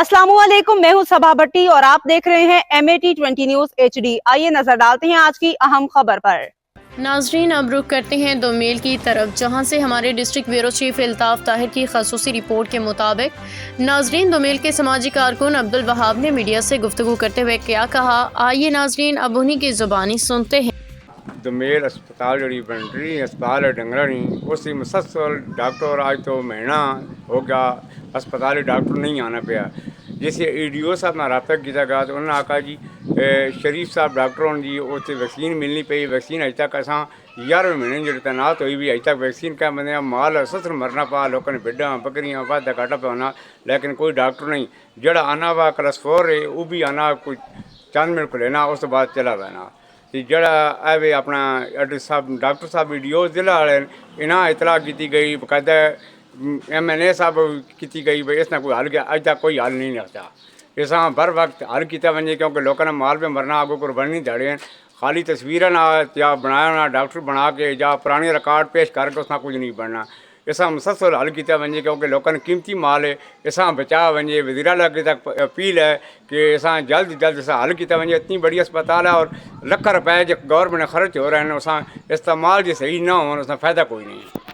अस्सलामुअलैकुम, मैं हूं सबा भट्टी और आप देख रहे हैं MAT20 न्यूज HD। आइए नजर डालते हैं आज की अहम खबर पर। नाजरीन, अब रुख करते हैं दोमेल की तरफ, जहां से हमारे district bureau chief Altaf Tahir की खसूसी रिपोर्ट के मुताबिक नाजरीन दोमेल के समाजी कारकुन अब्दुल वहाब ने मीडिया से गुफ्तगू करते हुए क्या कहा, आइए नाजरीन अब उन्हीं की ज़ुबानी सुनते हैं। दोमेल अस्पताल जी पेंटरी अस्पताल है डंगरा नहीं उसकी मुसलसल डॉक्टर आज तो महीना हो गया अस्पताल डॉक्टर नहीं आना पाया। जिस EDO साहब नाल रब्ता किया गया तो उन्होंने आखा जी शरीफ साहब डॉक्टर होने जी उत्थे वैक्सीन मिलनी पई। वैक्सीन अजे तक असां 11वें महीने जो तैनात हुई भी अजे तक वैक्सीन क्या बंदे माल ससर मरना पा लोगों ने भिड्डां बकरियां वाधा घाटा पे होना, लेकिन कोई डॉक्टर नहीं। जड़ा आना वा क्लास 4 है वह भी आना कोई चंद मिनट को लेना उस तो बाद चला जाना। तो जड़ा है अपना डॉक्टर साहब EDO जिला वाले इन्हें इतला की गई, बकायदा MNA साहब की गई भाई इसना कोई हल अज तक कोई हल नहीं रखता। इस बर वक्त हल किया वजे क्योंकि लोगों ने माल में मरना आगो कुर्बानी दाड़े खाली तस्वीर ना या बनाया ना डॉक्टर बना के या पुराने रिकॉर्ड पेश करके उसना कुछ नहीं बनना। इस मुसलसल हल किया वजे क्योंकि लोगों ने कीमती माल है इस बचा वजे। वज़ीर आला तक अपील है कि इस जल्द जल्द इस हल किया वजे। इतनी बड़ी अस्पताल है और लख रुपए जो गवर्नमेंट खर्च हो रहे हैं उस इस्तेमाल जो सही ना हो उसका फ़ायदा कोई नहीं है।